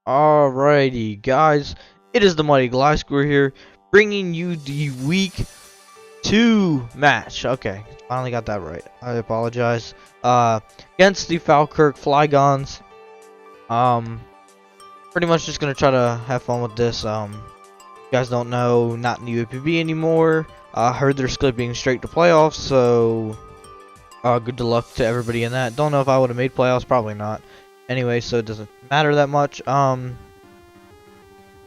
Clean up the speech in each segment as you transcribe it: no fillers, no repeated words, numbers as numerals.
Alrighty, guys, it is the Mighty Gliscor here, bringing you the Week 2 match. Okay, finally got that right. I apologize. Against the Falkirk Flygons. Pretty much just gonna try to have fun with this. You guys don't know, not in the UAPB anymore. Heard they're skipping straight to playoffs, so good luck to everybody in that. Don't know if I would have made playoffs, probably not. Anyway, so it doesn't matter that much.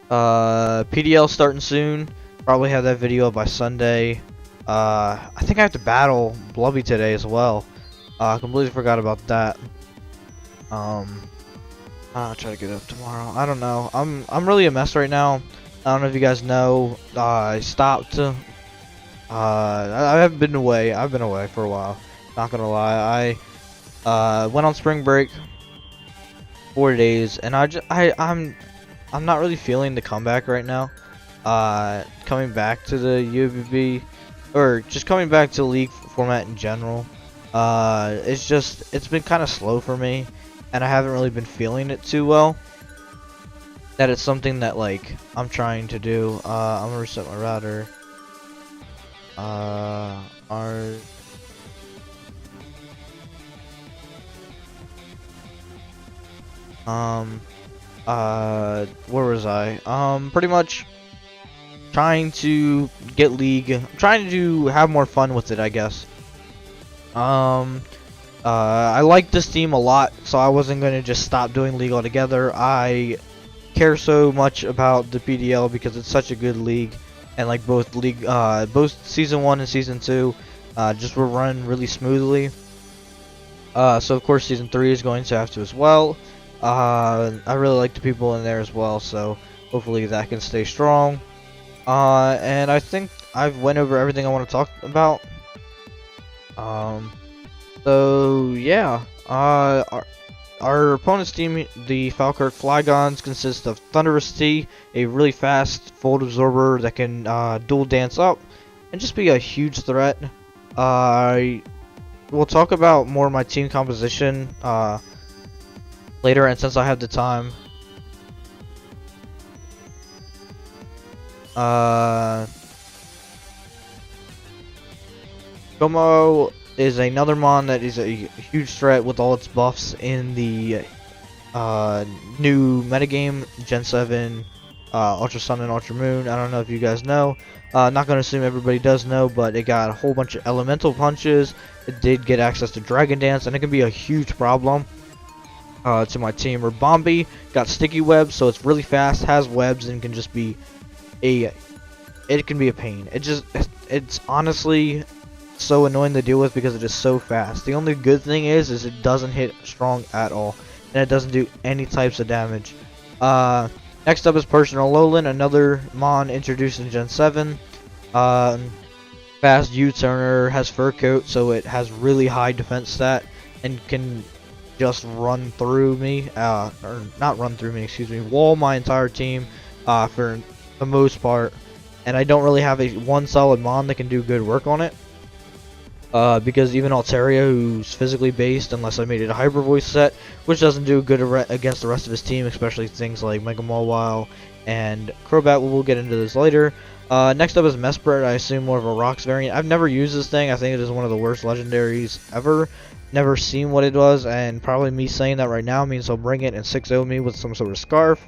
PDL starting soon. Probably have that video up by Sunday. I think I have to battle Blubby today as well. Completely forgot about that. I'll try to get up tomorrow. I don't know. I'm really a mess right now. I don't know if you guys know. I stopped. I've been away. I've been away for a while. Not gonna lie. I went on spring break. 4 days, and I'm not really feeling the comeback right now. Coming back to the UAPB, or just coming back to league format in general. It's been kind of slow for me, and I haven't really been feeling it too well. That it's something that like I'm trying to do. I'm gonna reset my router. Where was I? Pretty much trying to get league, trying to have more fun with it, I guess. I like this team a lot, so I wasn't gonna just stop doing league altogether. I care so much about the PDL because it's such a good league, and like both season 1 and season 2, just were run really smoothly. So of course season 3 is going to have to as well. I really like the people in there as well, so hopefully that can stay strong. And I think I've went over everything I want to talk about. So yeah, our opponent's team, the Falkirk Flygons, consists of Thunderous T, a really fast fold absorber that can dual dance up and just be a huge threat. We'll talk about more of my team composition later, and since I have the time, Como is another mon that is a huge threat with all its buffs in the new metagame, Gen 7, Ultra Sun and Ultra Moon. I don't know if you guys know. Not gonna assume everybody does know, but it got a whole bunch of elemental punches. It did get access to Dragon Dance, and it can be a huge problem to my team. Or Bombi got sticky webs, so it's really fast, has webs, and can just be it can be a pain. It's honestly so annoying to deal with because it is so fast. The only good thing is it doesn't hit strong at all, and it doesn't do any types of damage. Next up is Personal Alolan, another mon introduced in Gen 7. Fast U-turner, has fur coat, so it has really high defense stat and can just run through me, or not run through me, excuse me, wall my entire team for the most part. And I don't really have one solid mon that can do good work on it. Because even Altaria, who's physically based, unless I made it a Hyper Voice set, which doesn't do good against the rest of his team, especially things like Mega Mawile and Crobat. We'll get into this later. Next up is Mesprit, I assume more of a Rocks variant. I've never used this thing. I think it is one of the worst legendaries ever. Never seen what it was, and probably me saying that right now means he'll bring it and 6-0 me with some sort of scarf.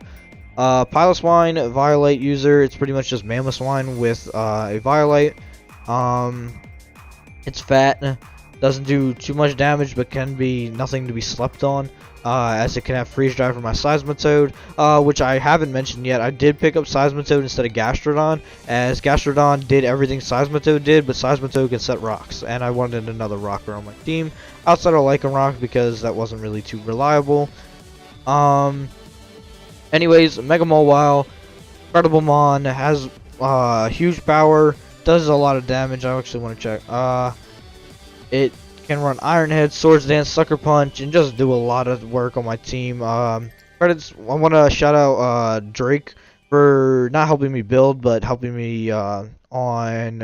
Piloswine, Violate user. It's pretty much just Mamoswine with a Violate. It's fat, doesn't do too much damage, but can be nothing to be slept on, as it can have Freeze Drive for my Seismitoad, which I haven't mentioned yet. I did pick up Seismitoad instead of Gastrodon, as Gastrodon did everything Seismitoad did, but Seismitoad can set rocks, and I wanted another rocker on my team, outside of Lycanroc, because that wasn't really too reliable. Anyways, Mega Mawile, incredible mon, has huge power, does a lot of damage. I actually want to check. It can run Iron Head, Swords Dance, Sucker Punch, and just do a lot of work on my team. Credits. I want to shout out Drake for not helping me build, but helping me on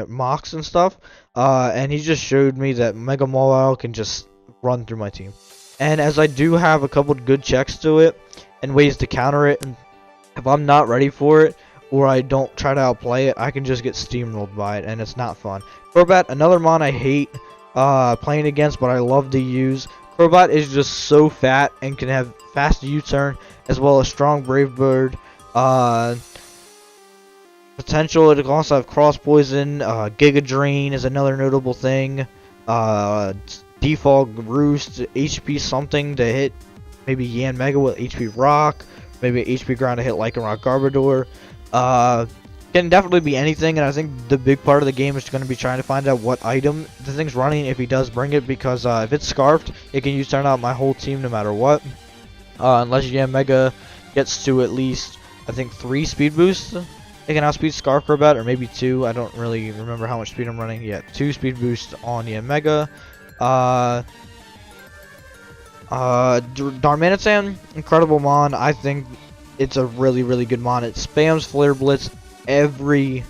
mocks and stuff. And he just showed me that Mega Mawile can just run through my team. And as I do have a couple good checks to it, and ways to counter it. And if I'm not ready for it, or I don't try to outplay it, I can just get steamrolled by it, and it's not fun. Crobat, another mon I hate playing against, but I love to use. Crobat is just so fat and can have fast U-turn, as well as strong Brave Bird. Potential, it can also have Cross Poison. Giga Drain is another notable thing. Defog Roost, HP something to hit maybe Yanmega with HP Rock, maybe HP Ground to hit Lycanroc Garbodor. Can definitely be anything, and I think the big part of the game is going to be trying to find out what item the thing's running if he does bring it, because if it's Scarfed, it can use turn out my whole team no matter what. Unless Yanmega gets to at least, I think, 3 speed boosts. It can outspeed Scarf Crobat, or maybe 2. I don't really remember how much speed I'm running. Yeah, 2 speed boosts on Yanmega. Darmanitan, incredible mon. I think it's a really good mon. It spams Flare Blitz every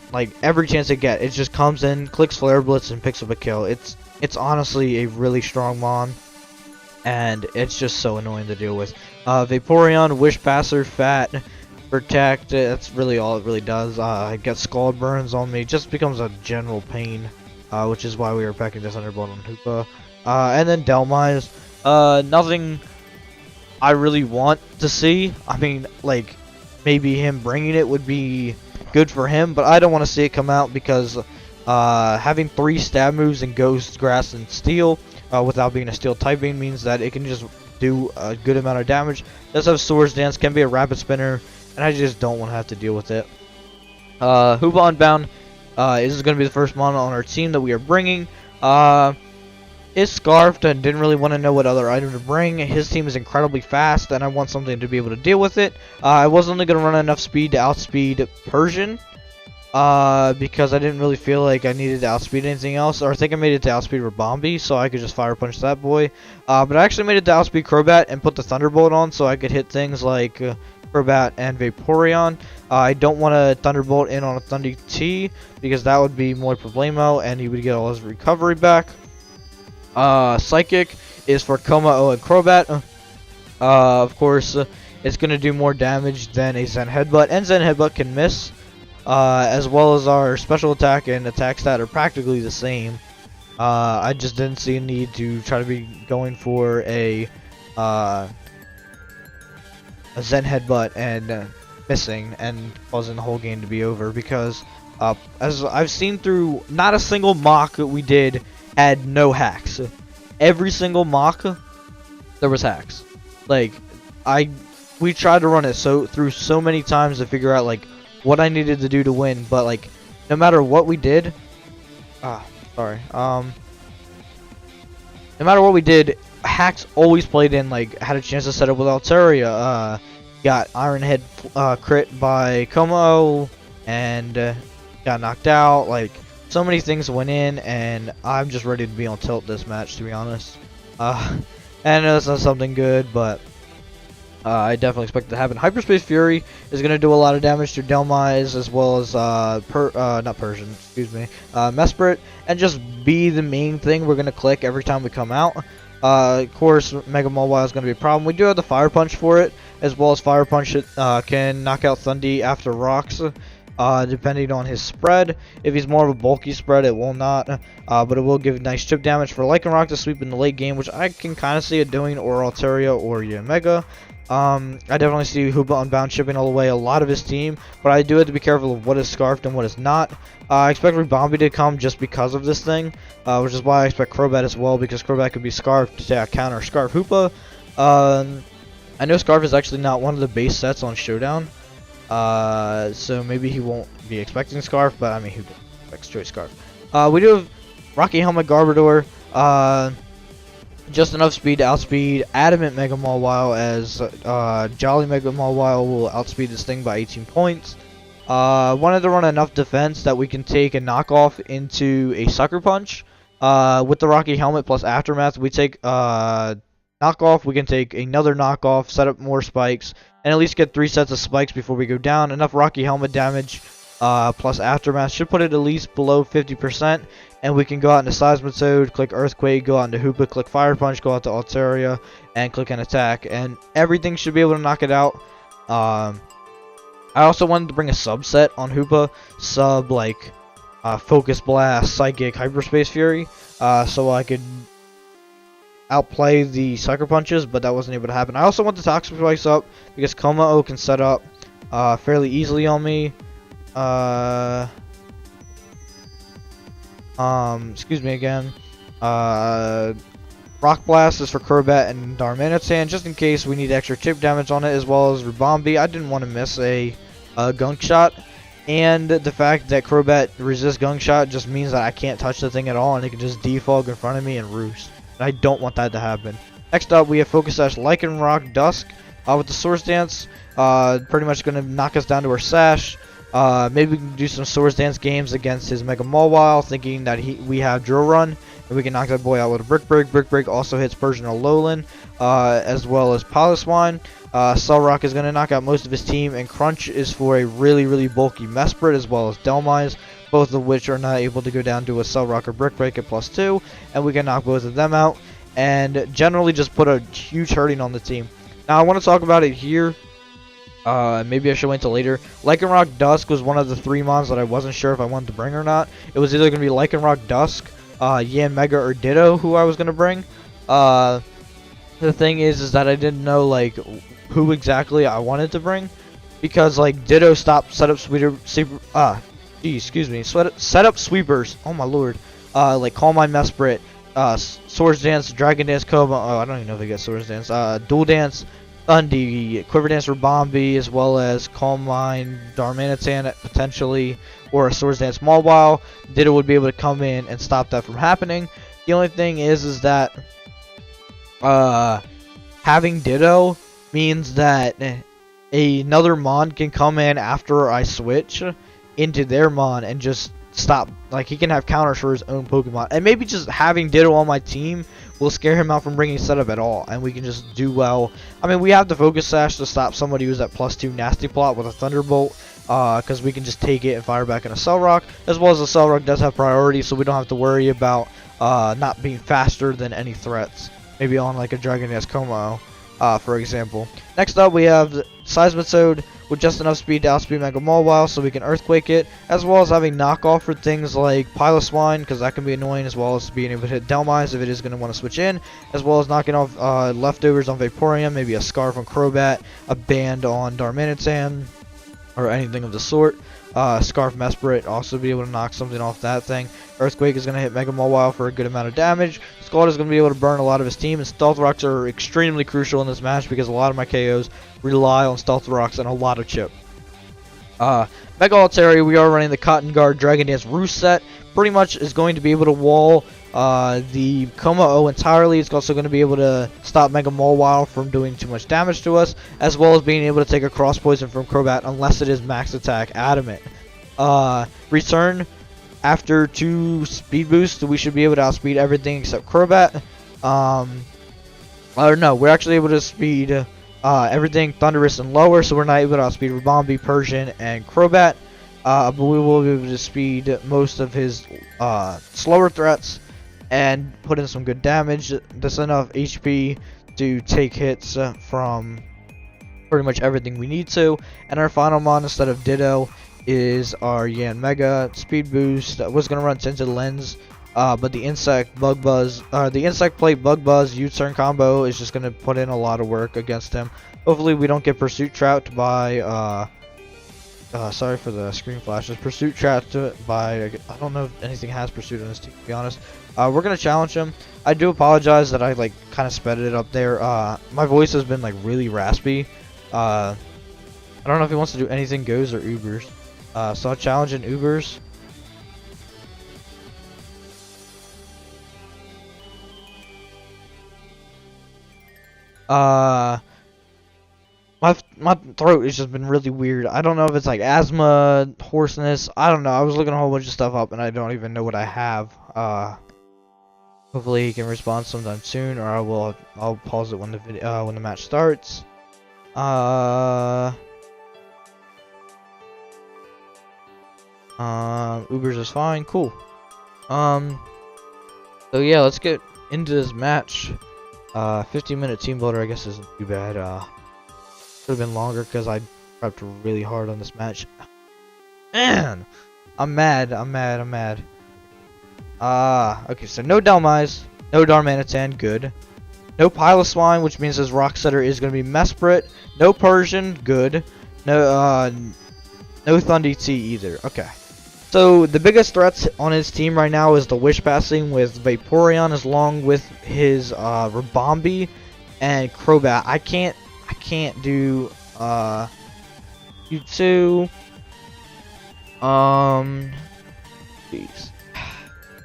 chance it gets. It just comes in, clicks Flare Blitz, and picks up a kill. It's honestly a really strong mon, and it's just so annoying to deal with. Vaporeon, Wish Passer, Fat, Protect. That's really all it really does. It gets Scald Burns on me. Just becomes a general pain, which is why we were packing the Thunderbolt on Hoopa. And then Delmise. Nothing I really want to see. I mean, like, maybe him bringing it would be good for him, but I don't want to see it come out because having 3 stab moves in Ghost, Grass, and Steel without being a Steel typing means that it can just do a good amount of damage. Does have Swords Dance, can be a Rapid Spinner, and I just don't want to have to deal with it. Hoopa Unbound is going to be the first mono on our team that we are bringing. Is Scarfed and didn't really want to know what other item to bring. His team is incredibly fast, and I want something to be able to deal with it. I was only going to run enough speed to outspeed Persian, because I didn't really feel like I needed to outspeed anything else. Or I think I made it to outspeed Rabombi, so I could just Fire Punch that boy. But I actually made it to outspeed Crobat and put the Thunderbolt on, so I could hit things like Crobat and Vaporeon. I don't want to Thunderbolt in on a Thunder T, because that would be more problemo, and he would get all his recovery back. Psychic is for Kommo and Crobat. Of course, it's going to do more damage than a Zen Headbutt, and Zen Headbutt can miss, as well as our special attack and attack stat are practically the same. I just didn't see a need to try to be going for a Zen Headbutt and missing and causing the whole game to be over, because as I've seen through, not a single mock that we did had no hacks. Every single mock there was hacks. Like, we tried to run it through so many times to figure out like what I needed to do to win, but like no matter what we did, no matter what we did, hacks always played in. Like, had a chance to set up with Altaria, got Iron Head crit by Kommo, and got knocked out. Like, so many things went in, and I'm just ready to be on tilt this match, to be honest. And I know that's not something good, but I definitely expect it to happen. Hyperspace Fury is going to do a lot of damage to Delmise, as well as not Persian, excuse me, Mesprit, and just be the main thing we're going to click every time we come out. Of course, Mega Mawile is going to be a problem. We do have the Fire Punch for it, as well as Fire Punch can knock out Thundi after rocks, depending on his spread. If he's more of a bulky spread, it will not, but it will give nice chip damage for Lycanroc to sweep in the late game, which I can kind of see it doing, or Altaria or Yanmega. I definitely see Hoopa Unbound chipping all the way a lot of his team, but I do have to be careful of what is Scarfed and what is not. I expect Rabombi to come just because of this thing, which is why I expect Crobat as well, because Crobat could be Scarfed to counter Scarf Hoopa. I know Scarf is actually not one of the base sets on Showdown, so maybe he won't be expecting Scarf, but I mean, who expects Choice Scarf? We do have Rocky Helmet Garbodor, just enough speed to outspeed Adamant Mega Mawile, as Jolly Mega Mawile will outspeed this thing by 18 points. Wanted to run enough defense that we can take a knockoff into a Sucker Punch. With the Rocky Helmet plus Aftermath, we take knockoff, we can take another knockoff, set up more spikes, and at least get 3 sets of spikes before we go down. Enough Rocky Helmet damage plus Aftermath should put it at least below 50%, and we can go out into Seismic Mode, click Earthquake, go out into Hoopa, click Fire Punch, go out to Altaria, and click an attack, and everything should be able to knock it out. I also wanted to bring a subset on Hoopa, like Focus Blast, Psychic, Hyperspace Fury, so I could outplay the Sucker Punches, but that wasn't able to happen. I also want the Toxic Spikes up because Como can set up fairly easily on me. Excuse me again. Rock Blast is for Crobat and Darmanitan, just in case we need extra chip damage on it, as well as Rubombi. I didn't want to miss a Gunk Shot, and the fact that Crobat resists Gunk Shot just means that I can't touch the thing at all, and it can just defog in front of me and roost. And I don't want that to happen. Next up, we have Focus Sash, Lycanroc, Dusk, with the Swords Dance, pretty much going to knock us down to our Sash. Maybe we can do some Swords Dance games against his Mega Mawile, thinking that we have Drill Run, and we can knock that boy out with a Brick Break. Brick Break also hits Persian Alolan, as well as Piloswine. Cellrock is going to knock out most of his team, and Crunch is for a really bulky Mesprit, as well as Delmise, both of which are not able to go down to a Cellrock or Brick Break at +2, and we can knock both of them out, and generally just put a huge hurting on the team. Now I want to talk about it here. Maybe I should wait until later. Lycanroc Dusk was one of the 3 mons that I wasn't sure if I wanted to bring or not. It was either going to be Lycanroc Dusk, Yanmega, or Ditto who I was going to bring. The thing is that I didn't know like who exactly I wanted to bring, because like Ditto stopped setup setup sweepers. Oh my lord. Like Calm Mind Mesprit, Swords Dance, Dragon Dance, Coma. Oh, I don't even know if they get Swords Dance. Dual Dance, Thundy, Quiver Dance for Bombi, as well as Calm Mind, Darmanitan potentially, or a Swords Dance Mawile. Ditto would be able to come in and stop that from happening. The only thing is that having Ditto means that another Mon can come in after I switch into their Mon and just stop. Like, he can have counters for his own Pokemon, and maybe just having Ditto on my team will scare him out from bringing setup at all, and we can just do well. I mean, we have the Focus Sash to stop somebody who's at +2 Nasty Plot with a Thunderbolt, because we can just take it and fire back in a Cellrock, as well as the Cellrock does have priority, so we don't have to worry about not being faster than any threats. Maybe on like a Dragon Dance Como, for example. Next up, we have the Seismicode with just enough speed to outspeed Mega Mawile, so we can Earthquake it, as well as having knockoff for things like Piloswine, because that can be annoying, as well as being able to hit Delmise if it is going to want to switch in, as well as knocking off leftovers on Vaporeon, maybe a Scarf on Crobat, a Band on Darmanitan, or anything of the sort. Scarf Mesprit also be able to knock something off that thing. Earthquake is going to hit Mega Mawile for a good amount of damage. Scald is going to be able to burn a lot of his team, and Stealth Rocks are extremely crucial in this match because a lot of my KOs rely on Stealth Rocks and a lot of chip. Mega Altaria, we are running the Cotton Guard Dragon Dance Roost set. Pretty much is going to be able to wall the Como entirely. It's also going to be able to stop Mega Mawile from doing too much damage to us, as well as being able to take a Cross Poison from Crobat unless it is max attack Adamant. Return after 2 speed boosts, we should be able to outspeed everything except Crobat. Or no, we're actually able to speed everything Thunderous and lower, so we're not able to outspeed Rubombi, Persian, and Crobat. But we will be able to speed most of his slower threats and put in some good damage. That's enough HP to take hits from pretty much everything we need to. And our final mon, instead of Ditto, is our Yanmega. Speed boost was going to run Tinted Lens, but the Insect Plate Bug Buzz U-turn combo is just going to put in a lot of work against him. Hopefully we don't get Pursuit Trapped by sorry for the screen flashes. Pursuit Trapped by, I don't know if anything has Pursuit on this team, to be honest. We're going to challenge him. I do apologize that I like kind of sped it up there. My voice has been like really raspy. I don't know if he wants to do anything goes or Ubers. So I'll challenge in Ubers. My throat has just been really weird. I don't know if it's like asthma, hoarseness. I don't know. I was looking a whole bunch of stuff up and I don't even know what I have. Hopefully he can respond sometime soon, or I'll pause it when the match starts. Ubers is fine. Cool. So yeah, let's get into this match. 15-minute team builder, I guess, isn't too bad. Could have been longer because I prepped really hard on this match. Man, I'm mad. Okay, so no Delmise, no Darmanitan, good. No Piloswine, which means his rock setter is going to be Mesprit. No Persian, good. No Thunder T either. Okay. So the biggest threats on his team right now is the Wish Passing with Vaporeon, along with his Rabombi and Crobat. I can't do you two. Jeez.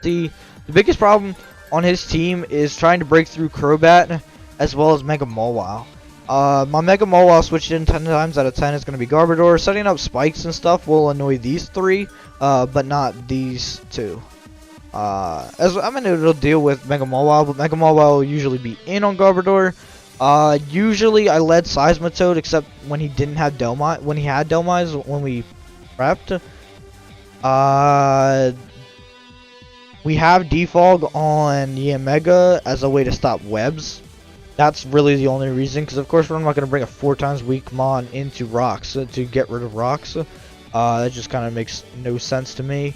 See, the biggest problem on his team is trying to break through Crobat as well as Mega Mawile. My Mega Mawile switched in 10 times out of 10 is going to be Garbodor. Setting up spikes and stuff will annoy these three, but not these two. As I'm going to deal with Mega Mawile, but Mega Mawile will usually be in on Garbodor. Usually I led Seismitoad except when he didn't have Delmise, when he had Delmise when we prepped. We have Defog on Yamega as a way to stop webs. That's really the only reason, because of course we're not going to bring a 4 times weak Mon into rocks to get rid of rocks. That just kind of makes no sense to me.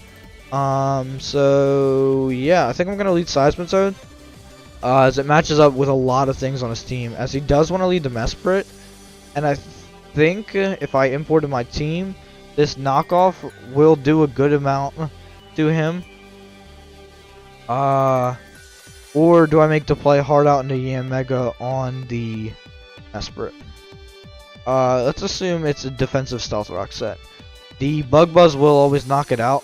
So yeah, I think I'm going to lead Seismitoad. As it matches up with a lot of things on his team, as he does want to lead the Mesprit, and I think if I imported my team, this knockoff will do a good amount to him. Or do I make the play hard out into Yamega on the Mesprit? Let's assume it's a defensive Stealth Rock set. The Bug Buzz will always knock it out.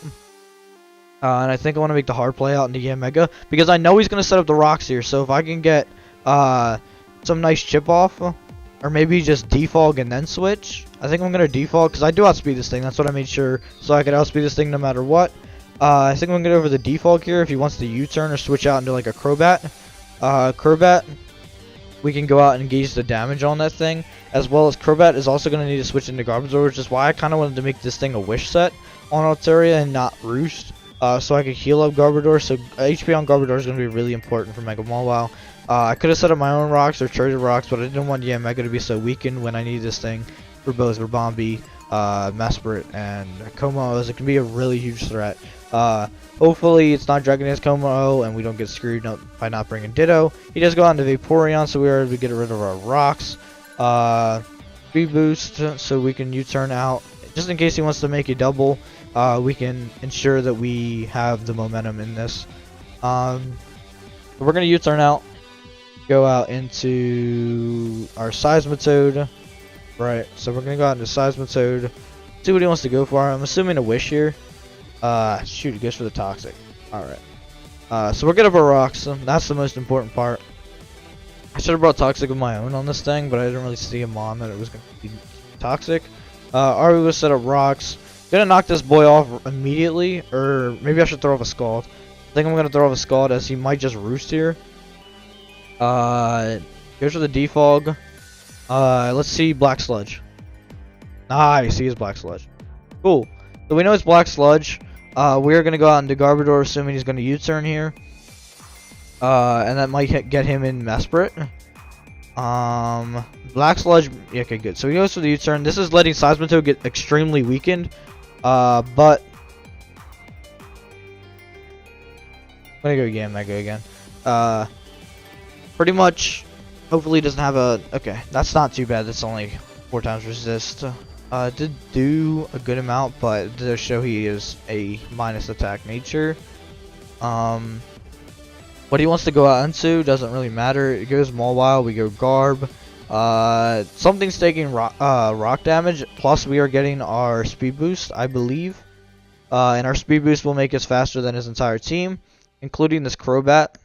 And I think I want to make the hard play out into Yamega, because I know he's going to set up the rocks here. So if I can get some nice chip off, or maybe just defog and then switch. I think I'm going to defog, because I do outspeed this thing. That's what I made sure, so I could outspeed this thing no matter what. I think I'm going to get over the defog here if he wants to U-turn or switch out into like a Crobat. Crobat, we can go out and engage the damage on that thing, as well as Crobat is also going to need to switch into Garbodor, which is why I kind of wanted to make this thing a Wish set on Altaria and not Roost. So I could heal up Garbodor, so HP on Garbodor is going to be really important for Mega Mawile. I could have set up my own rocks or traded rocks, but I didn't want Yamega to be so weakened when I need this thing for both Rabombi, Mesprit, and Como, as it can be a really huge threat. Hopefully it's not Dragon Dance Como and we don't get screwed by not bringing Ditto. He does go out into Vaporeon, so we are able to get rid of our rocks. Speed boost, so we can U-turn out. Just in case he wants to make a double, we can ensure that we have the momentum in this. We're going to U-turn out. Go out into our Seismitoad. Right, so we're going to go out into Seismitoad. See what he wants to go for. I'm assuming a Wish here. Shoot, he goes for the Toxic. Alright. So we're good up our rocks. That's the most important part. I should have brought Toxic of my own on this thing, but I didn't really see him on that it was going to be Toxic. Are we going to set up rocks? Gonna knock this boy off immediately, or maybe I should throw off a Scald. I think I'm going to throw off a Scald as he might just Roost here. Goes for the Defog. Let's see Black Sludge. Nice, he is Black Sludge. Cool. So we know it's Black Sludge. We're going to go out into Garbodor, assuming he's going to U-turn here. And that might get him in Mesprit. Black Sludge. Yeah, okay, good. So he goes for the U-turn. This is letting Seismitoad get extremely weakened. But I'm going to go Yamega again. Pretty much, hopefully he doesn't have a... Okay, that's not too bad. That's only 4 times resist. Did do a good amount, but it does show he is a minus attack nature. What he wants to go out into doesn't really matter. It goes Mawile, we go Garb. Something's taking rock damage, plus we are getting our speed boost, I believe. And our speed boost will make us faster than his entire team, including this Crobat.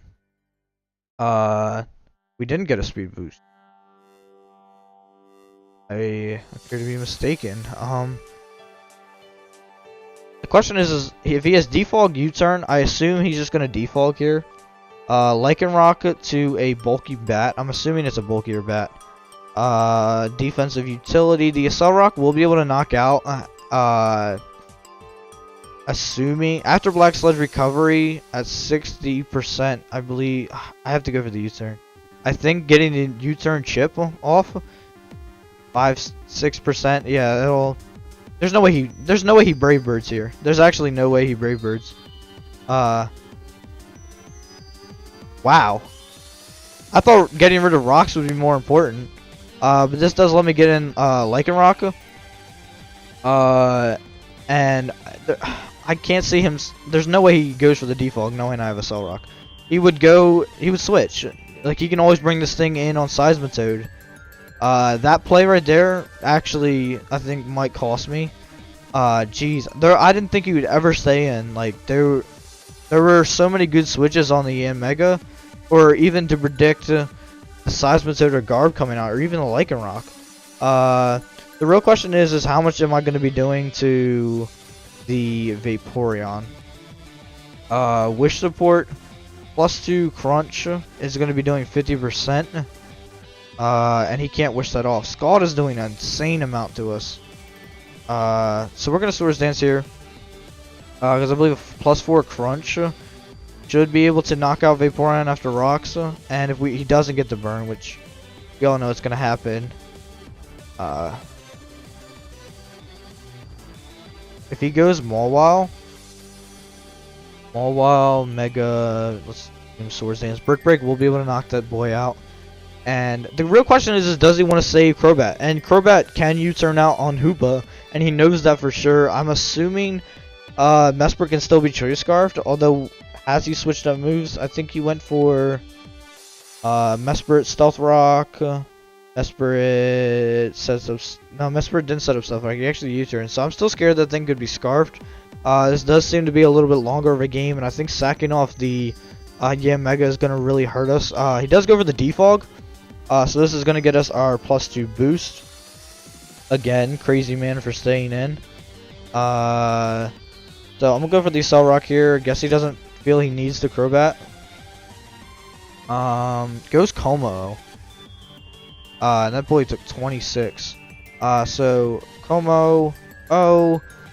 We didn't get a speed boost. I appear to be mistaken. The question is if he has Defog U-turn, I assume he's just gonna Defog here. Lycanroc to a bulky bat. I'm assuming it's a bulkier bat. Defensive utility. The Accelerock will be able to knock out assuming after Black Sledge recovery at 60%, I believe I have to go for the U-turn. I think getting the U-turn chip off 5-6%. Yeah, it'll. There's no way he brave birds here. There's actually no way he brave birds. Wow. I thought getting rid of rocks would be more important. But this does let me get in Lycanroc. And I can't see him. There's no way he goes for the defog knowing I have a Cell Rock. He would switch. Like, he can always bring this thing in on Seismitoad. That play right there actually I think might cost me. Jeez, I didn't think he would ever stay in. Like, there were so many good switches on the EM Mega, or even to predict the Seismitoad or Garb coming out, or even the Lycanroc. The real question is how much am I going to be doing to the Vaporeon? Wish support +2 crunch is going to be doing 50%. And he can't wish that off. Scald is doing an insane amount to us. So we're going to Swords Dance here. Because I believe +4 crunch should be able to knock out Vaporeon after rocks. And if he doesn't get the burn, which we all know it's going to happen. If he goes Mawile, Mega, let's do Swords Dance. Brick Break will be able to knock that boy out. And the real question is does he want to save Crobat? And Crobat can U-turn out on Hoopa, and he knows that for sure. I'm assuming Mesprit can still be Choice Scarfed, although has he switched up moves? I think he went for Mesprit Stealth Rock. Mesprit sets up. No, Mesprit didn't set up Stealth Rock. He actually U-turned. So I'm still scared that thing could be Scarfed. This does seem to be a little bit longer of a game, and I think sacking off the Mega is going to really hurt us. He does go for the Defog. So this is going to get us our +2 boost. Again, crazy man for staying in. So I'm going to go for the Cell Rock here. Guess he doesn't feel he needs the Crobat. Goes Como. And that boy took 26. So Como.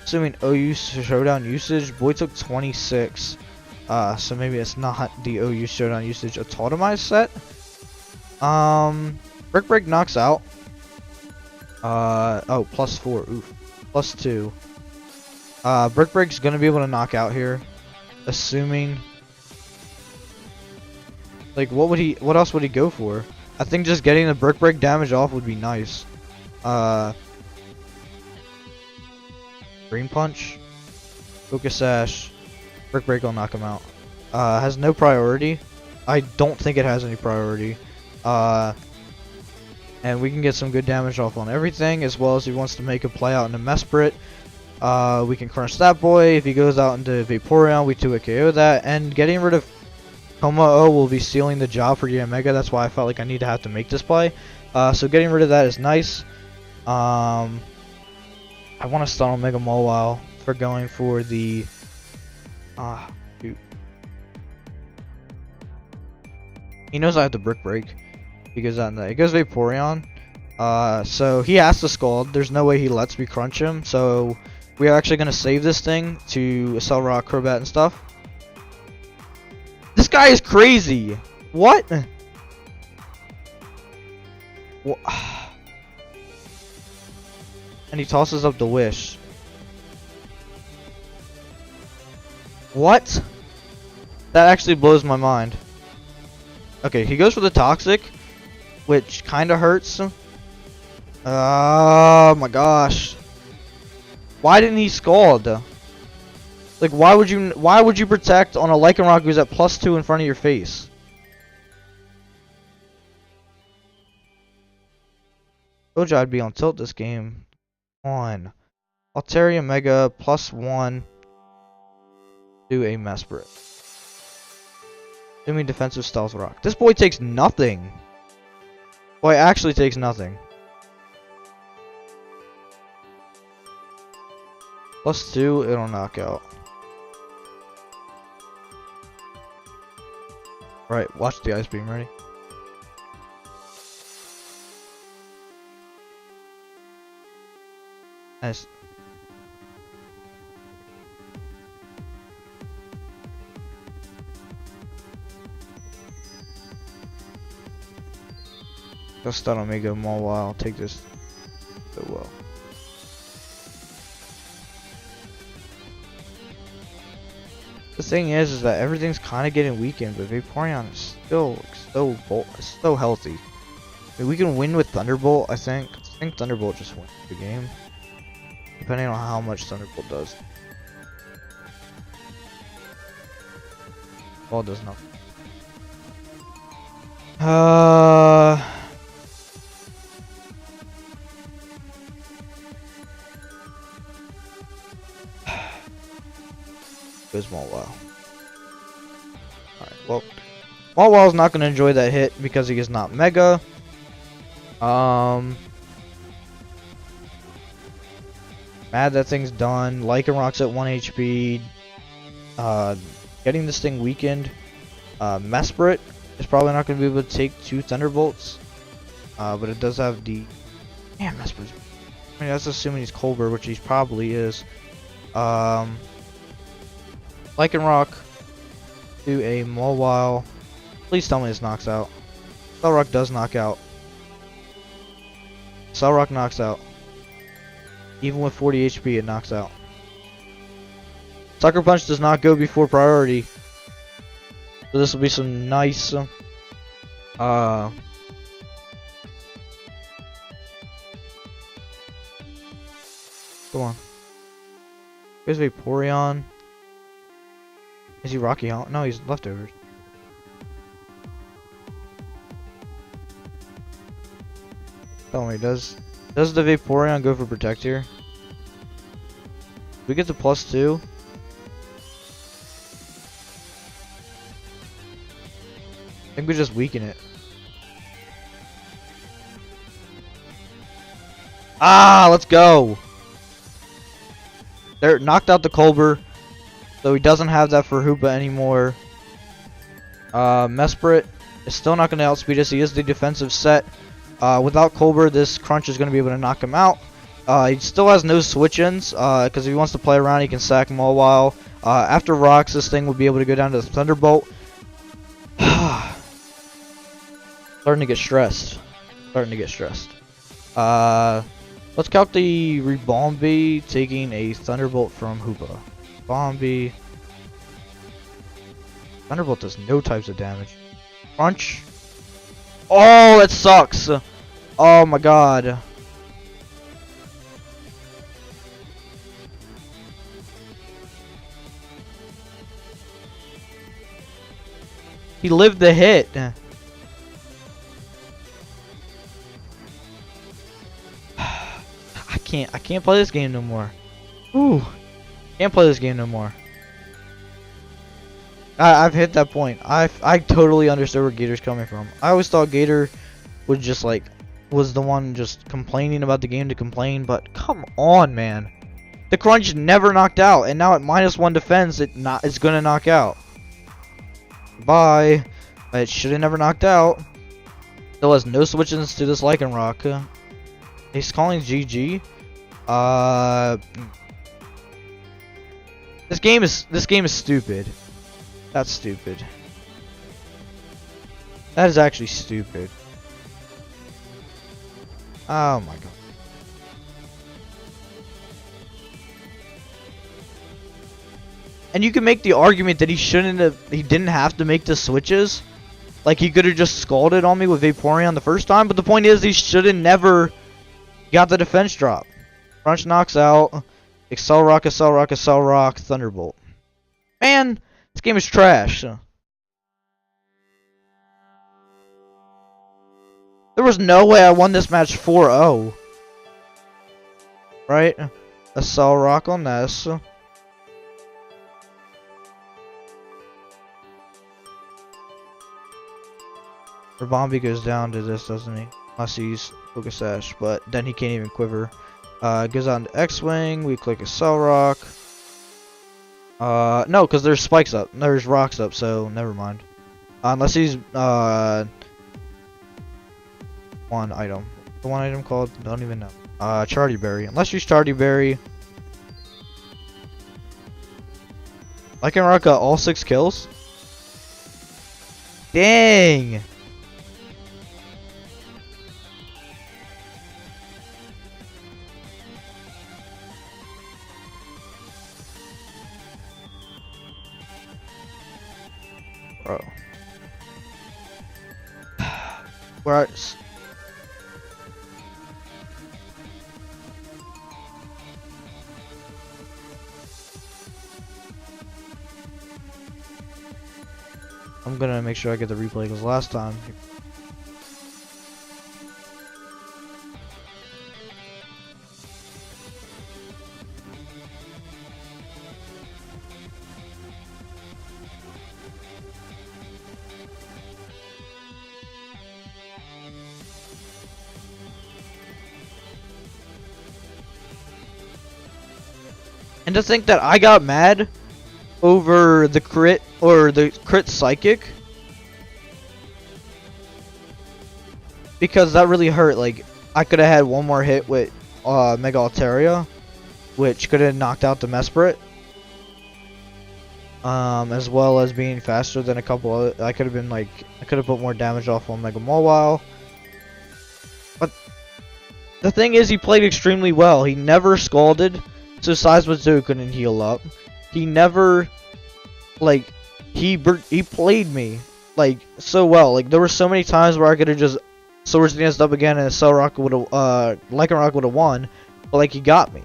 Assuming OU Showdown usage. Boy took 26. So maybe it's not the OU Showdown usage Autotomized set. Brick Break knocks out. Oh, +4. Oof. +2. Brick Break's gonna be able to knock out here. Assuming. Like, what else would he go for? I think just getting the Brick Break damage off would be nice. Green Punch. Focus Sash. Brick Break will knock him out. Has no priority. I don't think it has any priority. And we can get some good damage off on everything, as well as he wants to make a play out into Mesprit. We can crunch that boy. If he goes out into Vaporeon, we 2-hit KO that. And getting rid of Como will be sealing the job for Mega. That's why I felt like I need to have to make this play. So getting rid of that is nice. I want to stun on Mega Mawile for going for the... shoot. He knows I have the Brick Break. He goes out in that. It goes Vaporeon. So he has to Scald. There's no way he lets me crunch him. So we are actually going to save this thing to Cell Rock, Crobat, and stuff. This guy is crazy. What? And he tosses up the Wish. What? That actually blows my mind. Okay, he goes for the Toxic, which kind of hurts. Oh my gosh. Why didn't he Scald? Like, why would you protect on a Lycanroc who's at +2 in front of your face? Told you I'd be on tilt this game. On Altaria Mega +1 to a Mesprit. Assuming defensive Stealth Rock. This boy takes nothing. Boy actually takes nothing. +2, it'll knock out. Right, watch the Ice Beam, ready? Nice. Go stun Omega Maul while take this so well. The thing is that everything's kind of getting weakened, but Vaporeon is still so healthy. I mean, we can win with Thunderbolt, I think. I think Thunderbolt just wins the game, depending on how much Thunderbolt does. Ball does nothing. Goes Mawile. Alright, well, Mawile's not going to enjoy that hit because he is not Mega. Mad that thing's done. Lycanroc's at 1 HP. Getting this thing weakened. Mesprit is probably not going to be able to take 2 Thunderbolts. But it does have the... Damn, Mesprit's... I mean, that's assuming he's Colbur, which he probably is. Lycanroc to a Mawile. Please tell me this knocks out. Cellrock does knock out. Cellrock knocks out. Even with 40 HP, it knocks out. Sucker Punch does not go before priority. So this will be some nice... Come on. Here's Vaporeon. Is he Rocky Helmet? No, he's leftovers. Tell me, does the Vaporeon go for Protect here? We get the +2. I think we just weaken it. Ah, let's go! They're knocked out the Colbur. So he doesn't have that for Hoopa anymore. Mesprit is still not going to outspeed us. He is the defensive set. Without Colbur, this Crunch is going to be able to knock him out. He still has no switch-ins, because if he wants to play around, he can sack Mawile. After Rocks, this thing would be able to go down to the Thunderbolt. Starting to get stressed. Let's count the Rebombi taking a Thunderbolt from Hoopa. Bombi. Thunderbolt does no types of damage. Crunch. Oh, that sucks. Oh my god. He lived the hit. I can't play this game no more. Ooh. Can't play this game no more. I've hit that point. I totally understood where Gator's coming from. I always thought Gator would just like was the one just complaining about the game to complain, but come on, man. The Crunch never knocked out, and now at -1 defense, it's gonna knock out. Bye. It should have never knocked out. Still has no switches to this Lycanroc. He's calling GG. This game is stupid. That's stupid. That is actually stupid. Oh my god. And you can make the argument that he didn't have to make the switches. Like he could have just scalded on me with Vaporeon the first time, but the point is he should have never got the defense drop. Crunch knocks out. Accelerock, Thunderbolt. Man, this game is trash. There was no way I won this match 4-0. Right? Accelerock on this. Rebombi goes down to this, doesn't he? Unless he's Focus Sash, but then he can't even quiver. Goes on to X-Wing, we click Accelerock. No, because there's spikes up. There's rocks up, so never mind. Unless he's, one item. The one item called? Don't even know. Chardy Berry. Unless he's Chardy Berry. Lycanroc got all 6 kills? Dang! bro. Where I'm gonna make sure I get the replay because last time. And to think that I got mad over the crit or the crit psychic because that really hurt. Like I could have had one more hit with Mega Altaria, which could have knocked out the Mesprit, as well as being faster than a couple other. I could have been like I could have put more damage off on Mega Mawile. But the thing is, he played extremely well. He never scalded, so Seismic couldn't heal up. He never, like, he played me, like, so well. Like, there were so many times where I could have just Swords Danced up again and Cellrock would have, Lycanroc would have won, but, like, he got me.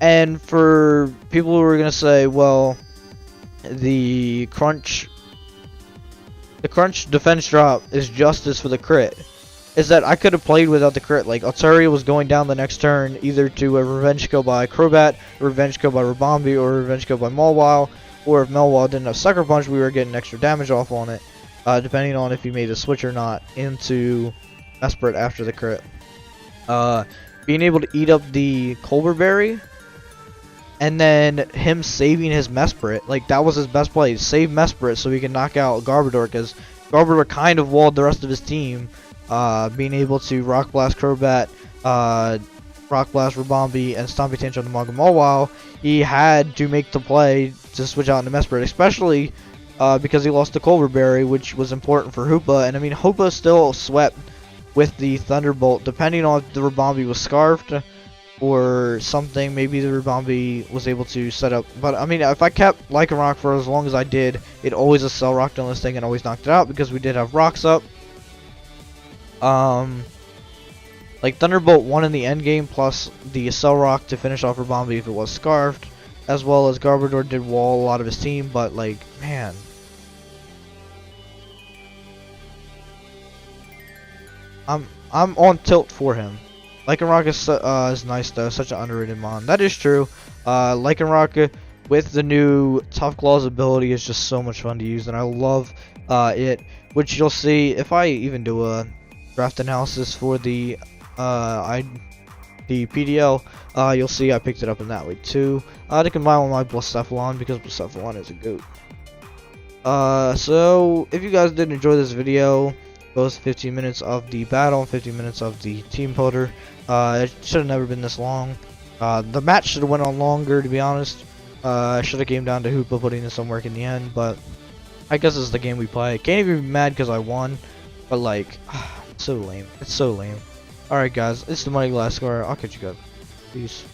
And for people who were going to say, well, the crunch defense drop is justice for the crit, is that I could have played without the crit. Like, Altaria was going down the next turn either to a Revenge Kill by Crobat, a Revenge Kill by Rabombi, or a Revenge Kill by Mawile, or if Mawile didn't have Sucker Punch, we were getting extra damage off on it, depending on if he made the switch or not into Mesprit after the crit. Being able to eat up the Colbur Berry, and then him saving his Mesprit, like, that was his best play. Save Mesprit so he can knock out Garbodor, because Garbodor kind of walled the rest of his team. Being able to Rock Blast Crobat, Rock Blast Rabombi, and Stompy Tantrum on the Mega Mawile, he had to make the play to switch out into Mesprit, especially because he lost the Colbur Berry, which was important for Hoopa. And I mean, Hoopa still swept with the Thunderbolt, depending on if the Rabombi was scarfed or something. Maybe the Rabombi was able to set up, but I mean, if I kept Lycanroc for as long as I did, it always a Cell Rocked on this thing and always knocked it out because we did have rocks up. Like Thunderbolt won in the end game, plus the Cell Rock to finish off Rabombi if it was scarfed, as well as Garbodor did wall a lot of his team. But like, man, I'm on tilt for him. Lycanroc is nice though, such an underrated mon. That is true. Lycanroc with the new Tough Claws ability is just so much fun to use, and I love it. Which you'll see if I even do a draft analysis for the PDL, you'll see I picked it up in that way too. To combine with my Blacephalon because Blacephalon is a goat. So if you guys did enjoy this video, both 15 minutes of the battle and 15 minutes of the team poder, it should have never been this long. The match should have went on longer, to be honest. I should have came down to Hoopa putting in some work in the end, but I guess this is the game we play. Can't even be mad because I won, but like, it's so lame. It's so lame. Alright guys, it's the York Gliscors. I'll catch you guys. Peace.